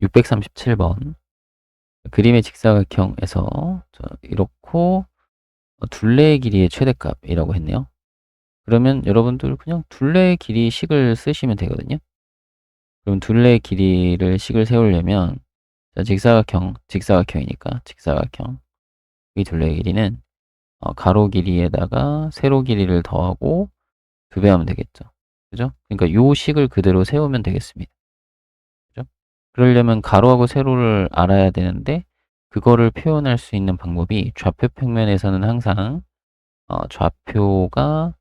637번 그림의 직사각형에서 이렇고 둘레의 길이의 최대값이라고 했네요. 그러면 여러분들 그냥 둘레의 길이 식을 쓰시면 되거든요. 그럼 둘레의 길이를 식을 세우려면 직사각형이니까 직사각형 이 둘레의 길이는 가로 길이에다가 세로 길이를 더하고 2배 하면 되겠죠. 그죠? 그러니까 요 식을 그대로 세우면 되겠습니다. 그죠? 그러려면 가로하고 세로를 알아야 되는데 그거를 표현할 수 있는 방법이 좌표 평면에서는 항상 좌표가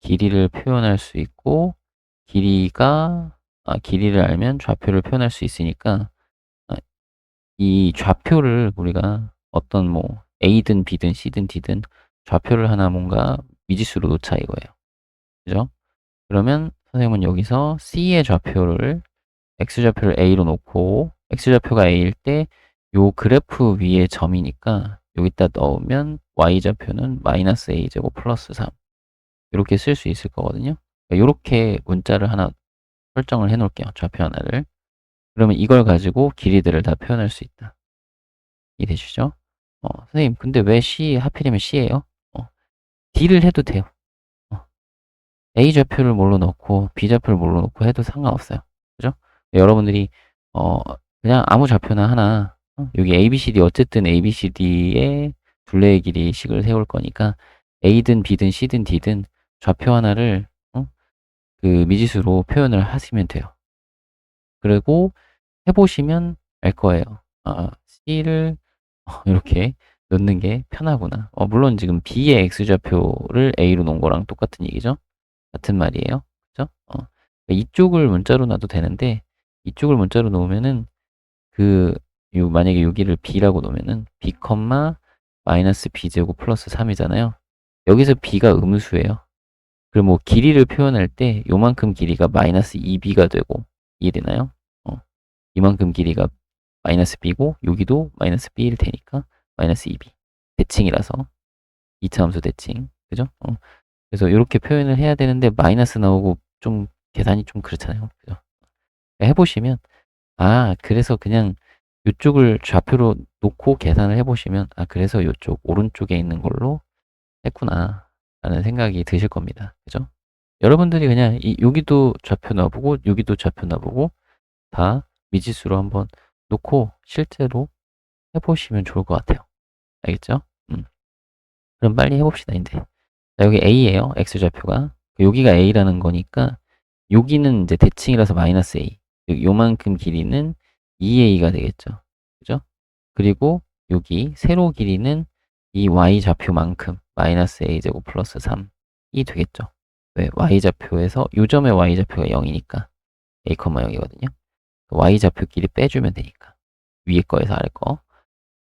길이를 표현할 수 있고 길이를 알면 좌표를 표현할 수 있으니까 아, 이 좌표를 우리가 어떤 뭐 A든 B든 C든 D든 좌표를 하나 뭔가 미지수로 놓자 이거예요. 그죠? 그러면 선생님은 여기서 C의 좌표를 X좌표를 A로 놓고 X좌표가 A일 때 요 그래프 위에 점이니까 여기다 넣으면 Y좌표는 마이너스 A제곱 플러스 3 이렇게 쓸 수 있을 거거든요. 이렇게 문자를 하나 설정을 해 놓을게요. 좌표 하나를. 그러면 이걸 가지고 길이들을 다 표현할 수 있다. 이해되시죠? 선생님, 근데 왜 C, 하필이면 C예요? D를 해도 돼요. 어, A 좌표를 뭘로 넣고 B 좌표를 뭘로 넣고 해도 상관없어요. 그죠? 여러분들이 어, 그냥 아무 좌표나 하나 여기 ABCD 어쨌든 ABCD의 둘레의 길이 식을 세울 거니까 A든 B든 C든 D든 좌표 하나를 그 미지수로 표현을 하시면 돼요. 그리고 해보시면 알 거예요. C를 이렇게 넣는 게 편하구나. 물론 지금 B의 X좌표를 A로 놓은 거랑 똑같은 얘기죠. 같은 말이에요. 그죠? 이쪽을 문자로 놔도 되는데, 이쪽을 문자로 놓으면은, 만약에 여기를 B라고 놓으면은, B, 마이너스 B제곱 플러스 3이잖아요. 여기서 B가 음수예요. 그리고 뭐 길이를 표현할 때 요만큼 길이가 마이너스 2b가 되고 이해되나요? 이만큼 길이가 마이너스 b고 여기도 마이너스 b일 테니까 마이너스 2b 대칭이라서 2차 함수 대칭 그죠? 그래서 이렇게 표현을 해야 되는데 마이너스 나오고 좀 계산이 좀 그렇잖아요. 그죠? 해보시면 그래서 그냥 이쪽을 좌표로 놓고 계산을 해보시면 그래서 이쪽 오른쪽에 있는 걸로 했구나 라는 생각이 드실 겁니다. 그죠? 여러분들이 그냥 여기도 좌표 놔보고 여기도 좌표 놔보고 다 미지수로 한번 놓고 실제로 해보시면 좋을 것 같아요. 알겠죠? 그럼 빨리 해봅시다, 이제. 자, 여기 A예요. X좌표가. 여기가 A라는 거니까 여기는 이제 대칭이라서 마이너스 A. 요만큼 길이는 2A가 되겠죠. 그죠? 그리고 여기 세로 길이는 이 Y좌표만큼 마이너스 A제곱 플러스 3이 되겠죠. 왜? Y좌표에서 요점의 Y좌표가 0이니까 A, 0이거든요. Y좌표끼리 빼주면 되니까. 위에 거에서 아래 거.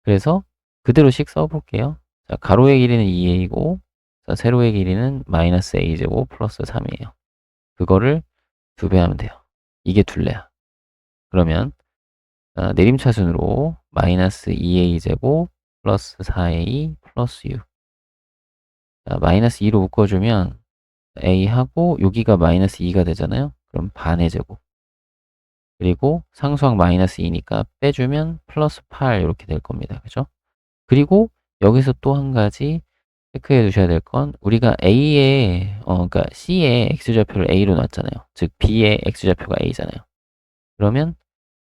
그래서 그대로씩 써볼게요. 자, 가로의 길이는 2a이고 세로의 길이는 마이너스 a제곱 플러스 3이에요. 그거를 2배 하면 돼요. 이게 둘레야. 그러면 내림차순으로 마이너스 2a제곱 플러스 4a 플러스 6. 자, 마이너스 2로 묶어주면 a하고 여기가 마이너스 2가 되잖아요. 그럼 반의 제곱. 그리고 상수항 마이너스 2니까 빼주면 플러스 8 이렇게 될 겁니다. 그죠? 그리고 여기서 또 한 가지 체크해 두셔야 될 건 우리가 그러니까 C의 X좌표를 A로 놨잖아요. 즉 B의 X좌표가 A잖아요. 그러면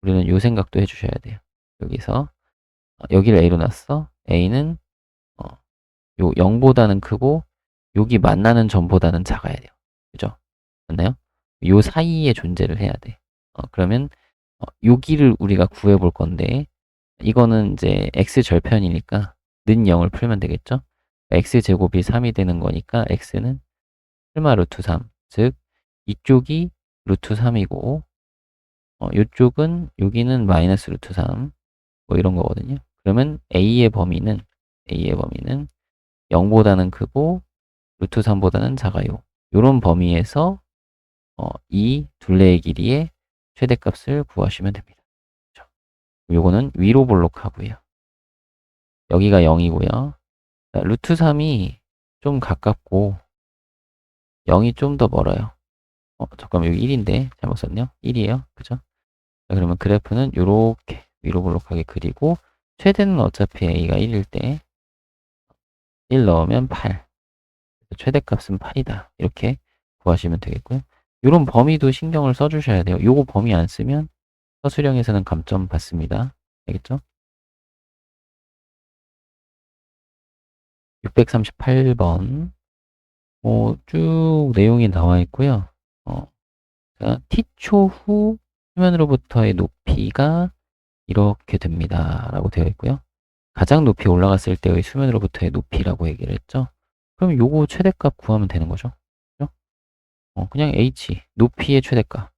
우리는 요 생각도 해주셔야 돼요. 여기서 여기를 A로 놨어. A는 요 0보다는 크고 여기 만나는 점보다는 작아야 돼요. 그죠? 맞나요? 요 사이에 존재를 해야 돼. 그러면 여기를 우리가 구해 볼 건데 이거는 이제 X절편이니까 는 0을 풀면 되겠죠? X제곱이 3이 되는 거니까 X는 설마 루트 3. 즉, 이쪽이 루트 3이고, 이쪽은, 여기는 마이너스 루트 3. 뭐 이런 거거든요. 그러면 A의 범위는 0보다는 크고, 루트 3보다는 작아요. 이런 범위에서, 이 둘레의 길이의 최대값을 구하시면 됩니다. 그렇죠? 요거는 위로 볼록하고요. 여기가 0이고요. 루트 3이 좀 가깝고 0이 좀 더 멀어요. 잠깐만 여기 1인데 잘못 썼네요. 1이에요. 그죠? 자, 그러면 그래프는 요렇게 위로 볼록하게 그리고 최대는 어차피 a가 1일 때 1 넣으면 8. 최대값은 8이다. 이렇게 구하시면 되겠고요. 요런 범위도 신경을 써주셔야 돼요. 요거 범위 안 쓰면 서술형에서는 감점 받습니다. 알겠죠? 638번 쭉 내용이 나와 있고요. 자, t초 후 수면으로부터의 높이가 이렇게 됩니다. 라고 되어 있고요. 가장 높이 올라갔을 때의 수면으로부터의 높이라고 얘기를 했죠. 그럼 요거 최대값 구하면 되는 거죠. 그죠? 그냥 h, 높이의 최대값.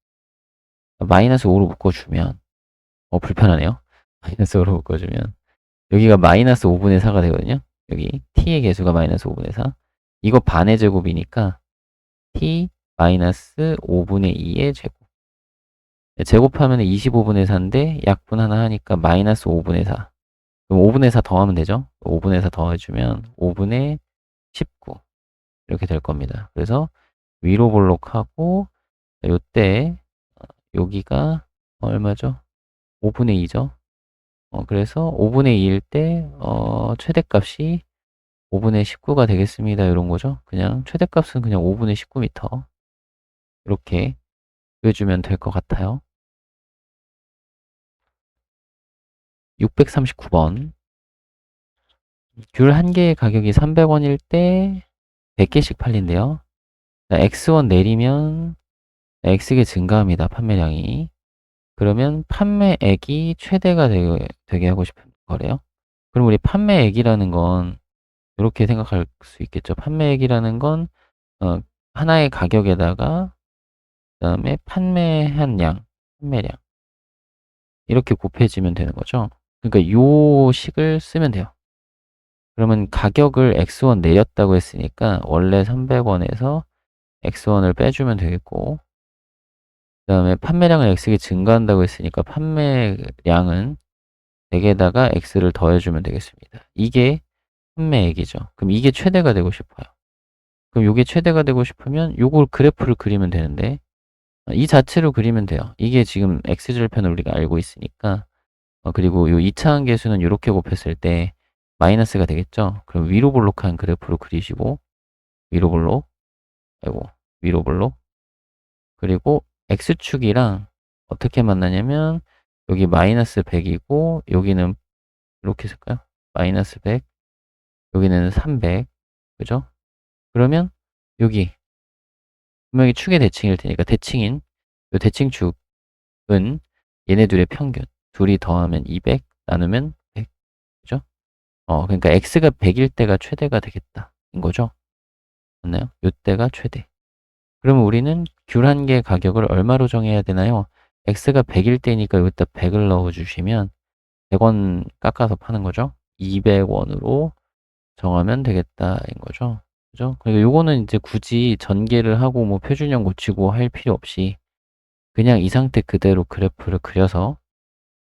마이너스 5로 묶어주면, 불편하네요. 마이너스 5로 묶어주면, 여기가 마이너스 5분의 4가 되거든요. 여기 t의 개수가 마이너스 5분의 4. 이거 반의 제곱이니까 t 마이너스 5분의 2의 제곱. 제곱하면 25분의 4인데 약분 하나 하니까 마이너스 5분의 4. 그럼 5분의 4 더하면 되죠? 5분의 4 더해주면 5분의 19 이렇게 될 겁니다. 그래서 위로 볼록하고 요때 여기가 얼마죠? 5분의 2죠? 그래서 5분의 2일 때 최대값이 5분의 19가 되겠습니다. 이런 거죠. 그냥 최대값은 그냥 5분의 19m 이렇게 구해주면 될 것 같아요. 639번 귤 한 개의 가격이 300원일 때 100개씩 팔린대요. X1 내리면 X개 증가합니다. 판매량이. 그러면 판매액이 최대가 되게 하고 싶은 거래요. 그럼 우리 판매액이라는 건 이렇게 생각할 수 있겠죠. 판매액이라는 건 어, 하나의 가격에다가 그다음에 판매한 양, 판매량 이렇게 곱해지면 되는 거죠. 그러니까 요 식을 쓰면 돼요. 그러면 가격을 X1 내렸다고 했으니까 원래 300원에서 X1을 빼주면 되겠고 그 다음에 판매량을 X가 증가한다고 했으니까 판매량은 100에다가 X를 더해주면 되겠습니다. 이게 판매액이죠. 그럼 이게 최대가 되고 싶어요. 그럼 이게 최대가 되고 싶으면 요걸 그래프를 그리면 되는데 이 자체로 그리면 돼요. 이게 지금 X절편을 우리가 알고 있으니까 그리고 요 2차항 계수는 이렇게 곱했을 때 마이너스가 되겠죠. 그럼 위로 볼록한 그래프로 그리시고 위로 볼록 아이고 위로 볼록 그리고 X축이랑 어떻게 만나냐면 여기 마이너스 100이고 여기는 이렇게 쓸까요? 마이너스 100 여기는 300 그죠? 그러면 여기 분명히 축의 대칭일 테니까 대칭인 이 대칭축은 얘네 둘의 평균 둘이 더하면 200 나누면 100 그죠? 그러니까 x가 100일 때가 최대가 되겠다 인 거죠? 맞나요? 요때가 최대. 그러면 우리는 귤 한 개 가격을 얼마로 정해야 되나요? x가 100일 때니까 여기다 100을 넣어 주시면 100원 깎아서 파는 거죠? 200원으로 정하면 되겠다인 거죠. 그죠? 그러니까 요거는 이제 굳이 전개를 하고 뭐 표준형 고치고 할 필요 없이 그냥 이 상태 그대로 그래프를 그려서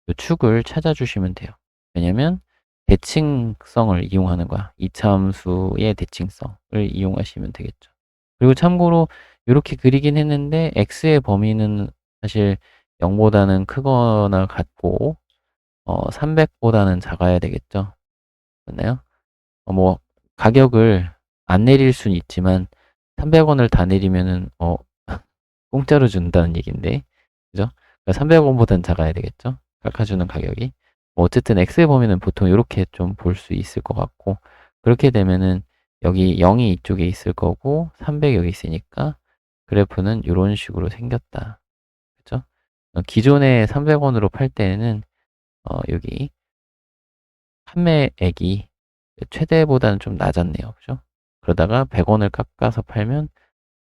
요 축을 찾아주시면 돼요. 왜냐면 대칭성을 이용하는 거야. 이차함수의 대칭성을 이용하시면 되겠죠. 그리고 참고로 이렇게 그리긴 했는데 x의 범위는 사실 0보다는 크거나 같고 300보다는 작아야 되겠죠. 맞나요? 뭐 가격을 안 내릴 수는 있지만 300원을 다 내리면은 공짜로 준다는 얘기인데 그죠? 300원보다는 작아야 되겠죠? 깎아주는 가격이 어쨌든 X의 범위는 보통 이렇게 좀 볼 수 있을 것 같고 그렇게 되면은 여기 0이 이쪽에 있을 거고 300 여기 있으니까 그래프는 이런 식으로 생겼다 그죠? 기존에 300원으로 팔 때는 여기 판매액이 최대보다는 좀 낮았네요. 그죠? 그러다가 100원을 깎아서 팔면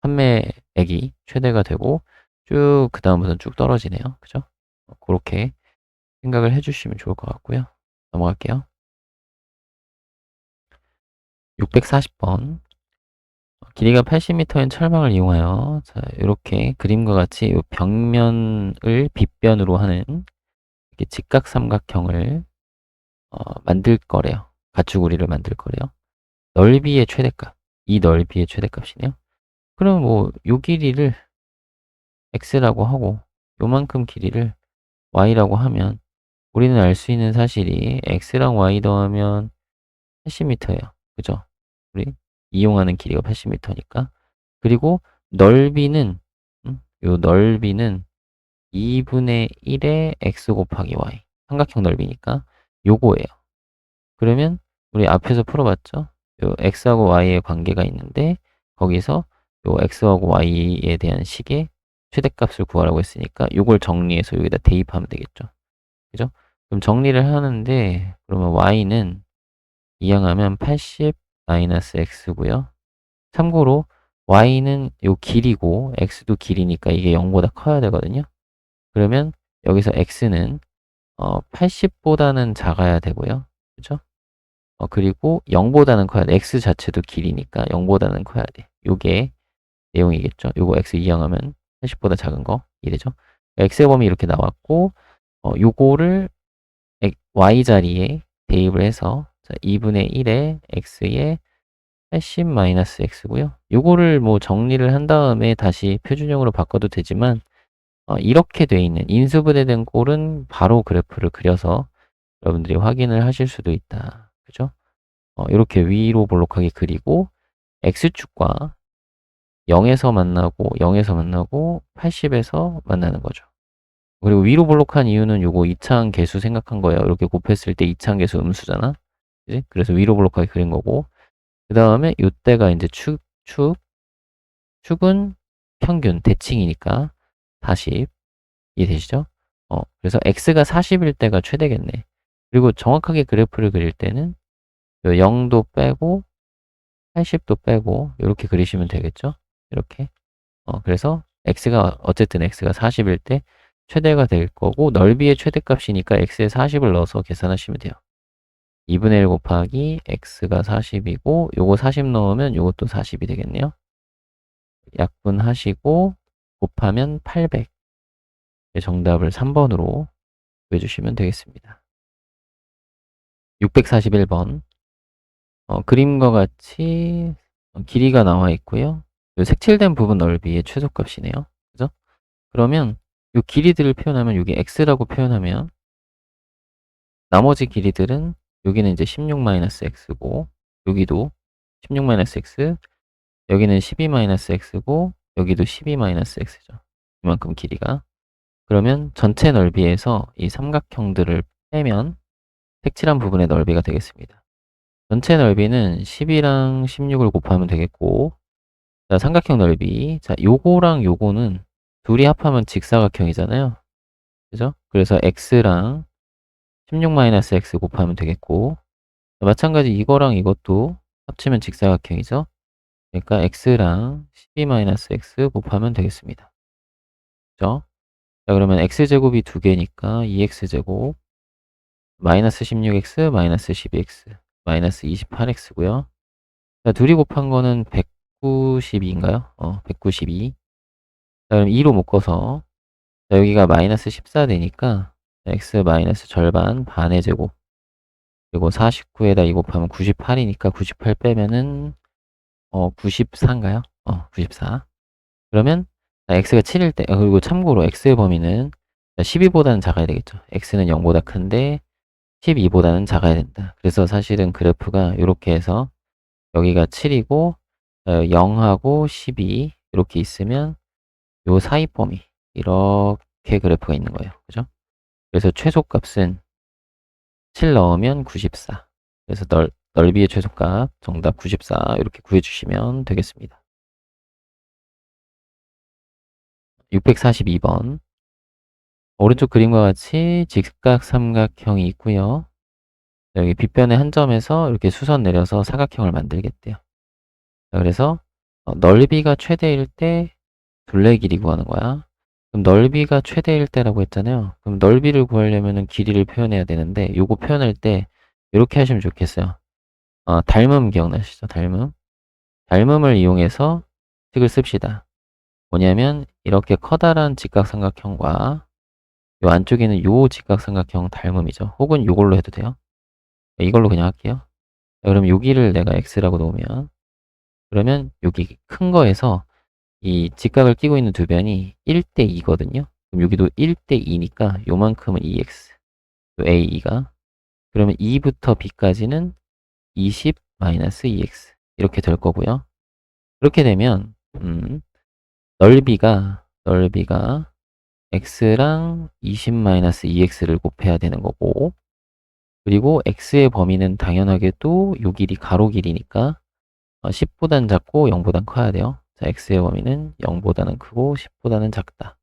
판매액이 최대가 되고 쭉 그 다음부터는 쭉 떨어지네요. 그죠? 그렇게 생각을 해주시면 좋을 것 같고요. 넘어갈게요. 640번 길이가 80m인 철망을 이용하여 자, 이렇게 그림과 같이 이 벽면을 빗변으로 하는 이렇게 직각삼각형을 만들 거래요. 가축우리를 만들 거래요. 넓이의 최대값. 이 넓이의 최대값이네요. 그럼 뭐 요 길이를 x라고 하고 요만큼 길이를 y라고 하면 우리는 알 수 있는 사실이 x랑 y 더하면 80m예요. 그죠? 우리 이용하는 길이가 80m니까. 그리고 넓이는 요 넓이는 2분의 1의 x 곱하기 y. 삼각형 넓이니까 요거예요. 그러면 우리 앞에서 풀어봤죠? 요 x하고 y의 관계가 있는데 거기서 요 x하고 y에 대한 식의 최대값을 구하라고 했으니까 요걸 정리해서 여기다 대입하면 되겠죠. 그죠? 그럼 정리를 하는데 그러면 y는 이항하면 80 마이너스 x고요. 참고로 y는 요 길이고 x도 길이니까 이게 0보다 커야 되거든요. 그러면 여기서 x는 80보다는 작아야 되고요. 그죠? 그리고 0보다는 커야 돼. x 자체도 길이니까 0보다는 커야 돼. 요게 내용이겠죠. 요거 x 이항하면 80보다 작은 거 이래죠. x의 범위 이렇게 나왔고 요거를 y 자리에 대입을 해서 2분의 1의 x의 80 마이너스 x고요. 요거를 뭐 정리를 한 다음에 다시 표준형으로 바꿔도 되지만 이렇게 돼 있는 인수분해된 꼴은 바로 그래프를 그려서 여러분들이 확인을 하실 수도 있다. 그죠? 이렇게 위로 볼록하게 그리고 x축과 0에서 만나고 0에서 만나고 80에서 만나는 거죠. 그리고 위로 볼록한 이유는 요거 이차항 계수 생각한 거예요. 이렇게 곱했을 때 이차항 계수 음수잖아. 그지? 그래서 위로 볼록하게 그린 거고 그 다음에 요때가 이제 축은 평균 대칭이니까 40 이해되시죠? 그래서 x가 40일 때가 최대겠네. 그리고 정확하게 그래프를 그릴 때는 0도 빼고 80도 빼고 이렇게 그리시면 되겠죠? 이렇게. 그래서 어쨌든 x가 40일 때 최대가 될 거고 넓이의 최대값이니까 x에 40을 넣어서 계산하시면 돼요. 2분의 1 곱하기 x가 40이고 요거 40 넣으면 요것도 40이 되겠네요. 약분하시고 곱하면 800. 정답을 3번으로 구해주시면 되겠습니다. 641번. 그림과 같이 길이가 나와 있고요. 요 색칠된 부분 넓이의 최소값이네요. 그죠? 그러면 요 길이들을 표현하면 여기 x라고 표현하면 나머지 길이들은 여기는 이제 16-x고 여기도 16-x 여기는 12-x고 여기도 12-x죠. 이만큼 길이가. 그러면 전체 넓이에서 이 삼각형들을 빼면 색칠한 부분의 넓이가 되겠습니다. 전체 넓이는 10이랑 16을 곱하면 되겠고 자, 삼각형 넓이. 자, 요거랑 요거는 둘이 합하면 직사각형이잖아요. 그죠? 그래서 x랑 16-x 곱하면 되겠고 마찬가지 이거랑 이것도 합치면 직사각형이죠. 그러니까 x랑 12-x 곱하면 되겠습니다. 그죠? 자, 그러면 x제곱이 두 개니까 2x제곱 마이너스 16x 마이너스 12x 마이너스 28x고요. 자, 둘이 곱한 거는 192인가요? 192. 자, 그럼 2로 묶어서 자, 여기가 마이너스 14 되니까 x 마이너스 절반 반의 제곱 그리고 49에다 2 곱하면 98이니까 98 빼면은 94인가요? 94. 그러면 x가 7일 때 그리고 참고로 x의 범위는 12보다는 작아야 되겠죠. x는 0보다 큰데 12보다는 작아야 된다. 그래서 사실은 그래프가 이렇게 해서 여기가 7이고 0하고 12 이렇게 있으면 요 사이 범위 이렇게 그래프가 있는 거예요. 그죠? 그래서 최소값은 7 넣으면 94. 그래서 넓이의 최소값 정답 94 이렇게 구해주시면 되겠습니다. 642번. 오른쪽 그림과 같이 직각삼각형이 있고요. 여기 빗변의 한 점에서 이렇게 수선 내려서 사각형을 만들겠대요. 그래서 넓이가 최대일 때 둘레 길이 구하는 거야. 그럼 넓이가 최대일 때라고 했잖아요. 그럼 넓이를 구하려면 길이를 표현해야 되는데 요거 표현할 때 이렇게 하시면 좋겠어요. 닮음 기억나시죠? 닮음. 닮음을 이용해서 식을 씁시다. 뭐냐면 이렇게 커다란 직각삼각형과 요 안쪽에는 요 직각삼각형 닮음이죠. 혹은 요걸로 해도 돼요. 이걸로 그냥 할게요. 그럼 여기를 내가 x라고 놓으면 그러면 여기 큰 거에서 이 직각을 끼고 있는 두 변이 1대 2거든요. 그럼 여기도 1대 2니까 요만큼은 2x, 요 a2가. 그러면 2부터 b까지는 20 마이너스 2x 이렇게 될 거고요. 그렇게 되면 넓이가 x랑 20 마이너스 2x를 곱해야 되는 거고, 그리고 x의 범위는 당연하게도 요 길이 가로 길이니까 10보단 작고 0보단 커야 돼요. 자, x의 범위는 0보다는 크고 10보다는 작다.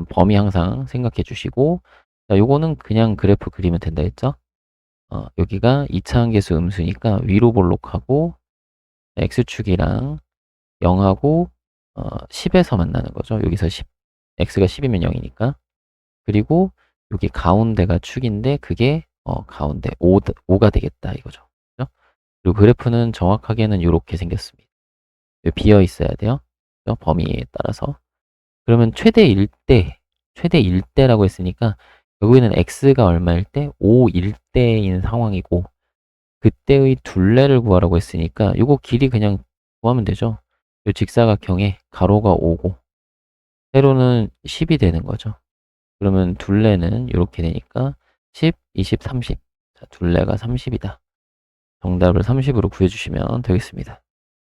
범위 항상 생각해 주시고, 자, 요거는 그냥 그래프 그리면 된다 했죠? 여기가 2차함계수 음수니까 위로 볼록하고 x축이랑 0하고 10에서 만나는 거죠. 여기서 10, x가 10이면 0이니까. 그리고 여기 가운데가 축인데 그게 가운데 5가 되겠다 이거죠. 그죠? 그리고 그래프는 정확하게는 이렇게 생겼습니다. 비어 있어야 돼요. 그죠? 범위에 따라서. 그러면 최대 1대라고 했으니까 여기는 x가 얼마일 때? 5일 때인 상황이고, 그때의 둘레를 구하라고 했으니까 이거 길이 그냥 구하면 되죠. 이 직사각형에 가로가 5고 세로는 10이 되는 거죠. 그러면 둘레는 이렇게 되니까 10, 20, 30. 자, 둘레가 30이다. 정답을 30으로 구해주시면 되겠습니다.